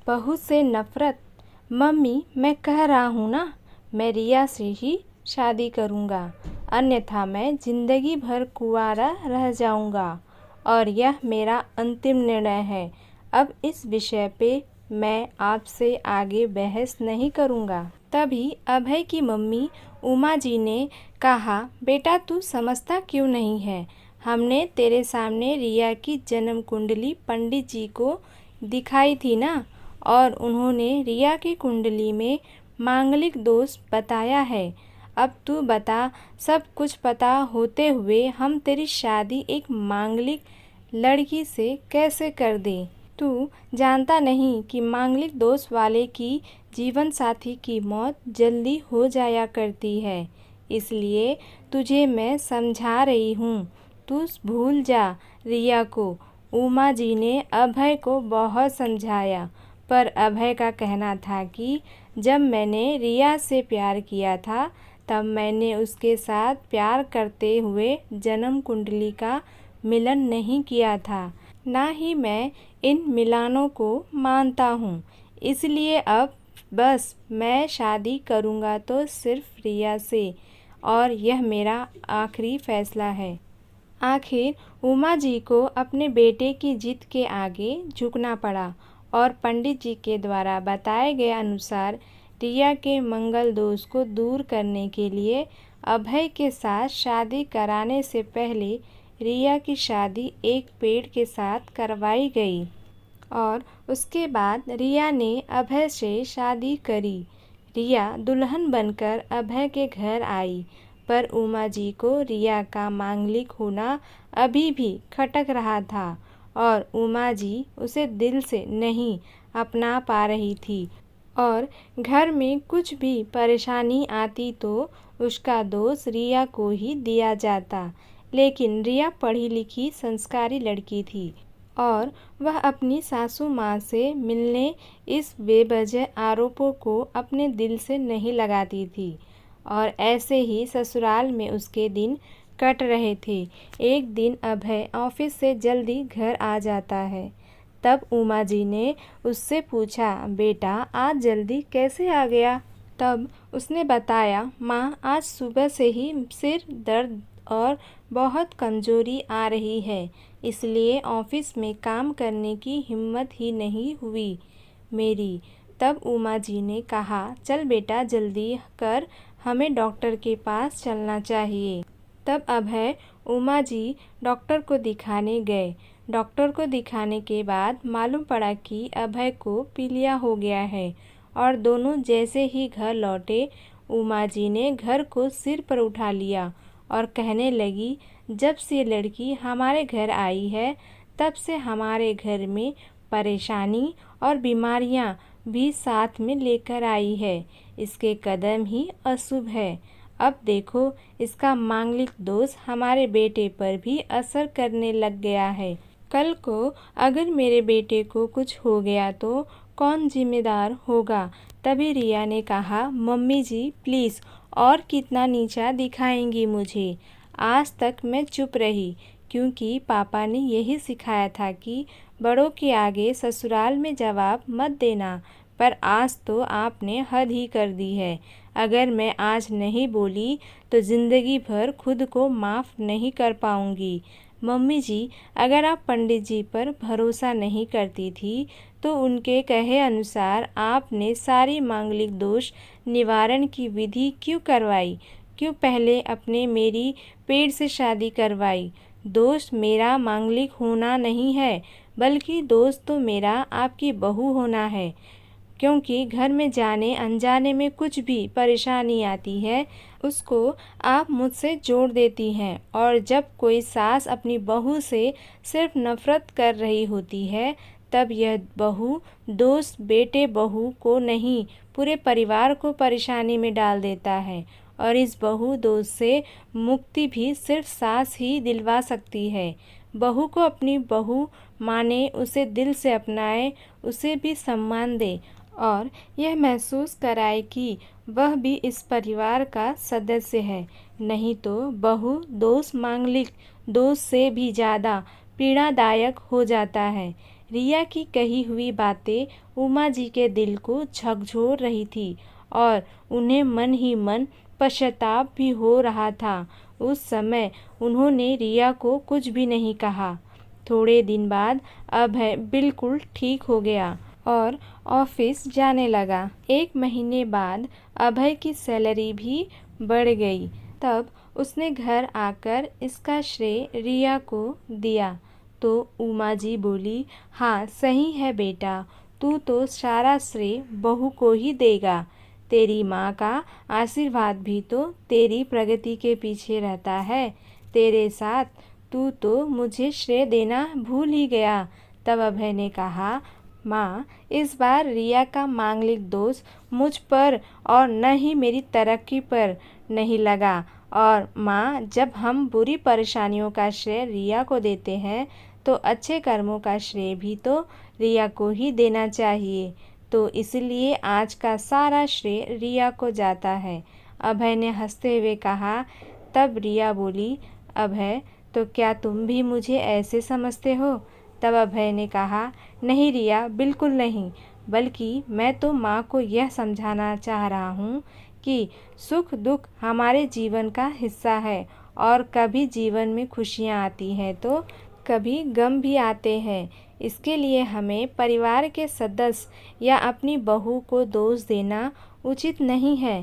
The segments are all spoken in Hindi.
बहू से नफ़रत। मम्मी, मैं कह रहा हूँ ना, मैं रिया से ही शादी करूँगा, अन्यथा मैं ज़िंदगी भर कुंवारा रह जाऊँगा और यह मेरा अंतिम निर्णय है। अब इस विषय पे मैं आपसे आगे बहस नहीं करूँगा। तभी अभय की मम्मी उमा जी ने कहा, बेटा तू समझता क्यों नहीं है? हमने तेरे सामने रिया की जन्म कुंडली पंडित जी को दिखाई थी ना, और उन्होंने रिया की कुंडली में मांगलिक दोष बताया है। अब तू बता, सब कुछ पता होते हुए हम तेरी शादी एक मांगलिक लड़की से कैसे कर दें? तू जानता नहीं कि मांगलिक दोष वाले की जीवन साथी की मौत जल्दी हो जाया करती है, इसलिए तुझे मैं समझा रही हूँ, तू भूल जा रिया को। उमा जी ने अभय को बहुत समझाया, पर अभय का कहना था कि जब मैंने रिया से प्यार किया था तब मैंने उसके साथ प्यार करते हुए जन्म कुंडली का मिलन नहीं किया था, ना ही मैं इन मिलानों को मानता हूँ। इसलिए अब बस मैं शादी करूँगा तो सिर्फ रिया से, और यह मेरा आखिरी फैसला है। आखिर उमा जी को अपने बेटे की जिद के आगे झुकना पड़ा और पंडित जी के द्वारा बताए गए अनुसार रिया के मंगल दोष को दूर करने के लिए अभय के साथ शादी कराने से पहले रिया की शादी एक पेड़ के साथ करवाई गई और उसके बाद रिया ने अभय से शादी करी। रिया दुल्हन बनकर अभय के घर आई, पर उमा जी को रिया का मांगलिक होना अभी भी खटक रहा था और उमा जी उसे दिल से नहीं अपना पा रही थी, और घर में कुछ भी परेशानी आती तो उसका दोष रिया को ही दिया जाता। लेकिन रिया पढ़ी लिखी संस्कारी लड़की थी और वह अपनी सासू माँ से मिलने इस बेवजह आरोपों को अपने दिल से नहीं लगाती थी, और ऐसे ही ससुराल में उसके दिन कट रहे थे। एक दिन अभय ऑफिस से जल्दी घर आ जाता है, तब उमा जी ने उससे पूछा, बेटा आज जल्दी कैसे आ गया? तब उसने बताया, माँ आज सुबह से ही सिर दर्द और बहुत कमजोरी आ रही है, इसलिए ऑफिस में काम करने की हिम्मत ही नहीं हुई मेरी। तब उमा जी ने कहा, चल बेटा जल्दी कर, हमें डॉक्टर के पास चलना चाहिए। तब अभय उमा जी डॉक्टर को दिखाने गए। डॉक्टर को दिखाने के बाद मालूम पड़ा कि अभय को पीलिया हो गया है, और दोनों जैसे ही घर लौटे उमा जी ने घर को सिर पर उठा लिया और कहने लगी, जब से लड़की हमारे घर आई है तब से हमारे घर में परेशानी और बीमारियां भी साथ में लेकर आई है। इसके कदम ही अशुभ है। अब देखो इसका मांगलिक दोष हमारे बेटे पर भी असर करने लग गया है। कल को अगर मेरे बेटे को कुछ हो गया तो कौन जिम्मेदार होगा? तभी रिया ने कहा, मम्मी जी प्लीज़, और कितना नीचा दिखाएंगी मुझे? आज तक मैं चुप रही क्योंकि पापा ने यही सिखाया था कि बड़ों के आगे ससुराल में जवाब मत देना, पर आज तो आपने हद ही कर दी है। अगर मैं आज नहीं बोली तो ज़िंदगी भर खुद को माफ़ नहीं कर पाऊँगी। मम्मी जी, अगर आप पंडित जी पर भरोसा नहीं करती थी तो उनके कहे अनुसार आपने सारी मांगलिक दोष निवारण की विधि क्यों करवाई? क्यों पहले अपने मेरी पेड़ से शादी करवाई? दोष मेरा मांगलिक होना नहीं है, बल्कि दोष तो मेरा आपकी बहू होना है, क्योंकि घर में जाने अनजाने में कुछ भी परेशानी आती है उसको आप मुझसे जोड़ देती हैं, और जब कोई सास अपनी बहू से सिर्फ नफ़रत कर रही होती है तब यह बहू दोष बेटे बहू को नहीं पूरे परिवार को परेशानी में डाल देता है, और इस बहू दोष से मुक्ति भी सिर्फ सास ही दिलवा सकती है। बहू को अपनी बहू माने, उसे दिल से अपनाए, उसे भी सम्मान दे और यह महसूस कराए कि वह भी इस परिवार का सदस्य है। नहीं तो बहू दोष मांगलिक दोष से भी ज़्यादा पीड़ादायक हो जाता है। रिया की कही हुई बातें उमा जी के दिल को झकझोर रही थी और उन्हें मन ही मन पश्चाताप भी हो रहा था। उस समय उन्होंने रिया को कुछ भी नहीं कहा। थोड़े दिन बाद अभय बिल्कुल ठीक हो गया और ऑफिस जाने लगा। 1 महीने बाद अभय की सैलरी भी बढ़ गई। तब उसने घर आकर इसका श्रेय रिया को दिया तो उमा जी बोली, हाँ सही है बेटा, तू तो सारा श्रेय बहू को ही देगा। तेरी माँ का आशीर्वाद भी तो तेरी प्रगति के पीछे रहता है। तेरे साथ तू तो मुझे श्रेय देना भूल ही गया। तब अभय ने कहा, माँ, इस बार रिया का मांगलिक दोष मुझ पर और न ही मेरी तरक्की पर नहीं लगा। और माँ, जब हम बुरी परेशानियों का श्रेय रिया को देते हैं तो अच्छे कर्मों का श्रेय भी तो रिया को ही देना चाहिए। तो इसलिए आज का सारा श्रेय रिया को जाता है। अभय ने हंसते हुए कहा। तब रिया बोली, अभय, तो क्या तुम भी मुझे ऐसे समझते हो? तब अभय ने कहा, नहीं रिया, बिल्कुल नहीं, बल्कि मैं तो माँ को यह समझाना चाह रहा हूँ कि सुख दुख हमारे जीवन का हिस्सा है और कभी जीवन में खुशियाँ आती हैं तो कभी गम भी आते हैं। इसके लिए हमें परिवार के सदस्य या अपनी बहू को दोष देना उचित नहीं है।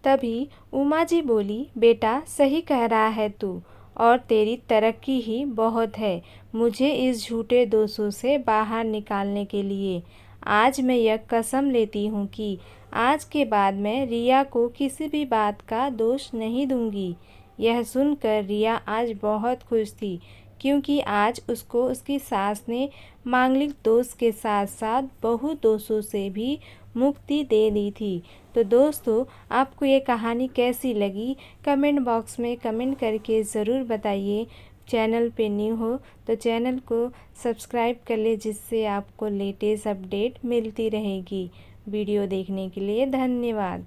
तभी उमा जी बोली, बेटा सही कह रहा है तू, और तेरी तरक्की ही बहुत है मुझे इस झूठे दोषों से बाहर निकालने के लिए। आज मैं यह कसम लेती हूँ कि आज के बाद मैं रिया को किसी भी बात का दोष नहीं दूंगी। यह सुनकर रिया आज बहुत खुश थी क्योंकि आज उसको उसकी सास ने मांगलिक दोष के साथ साथ बहुत दोषों से भी मुक्ति दे दी थी। तो दोस्तों, आपको ये कहानी कैसी लगी कमेंट बॉक्स में कमेंट करके ज़रूर बताइए। चैनल पे न्यू हो तो चैनल को सब्सक्राइब कर ले जिससे आपको लेटेस्ट अपडेट मिलती रहेगी। वीडियो देखने के लिए धन्यवाद।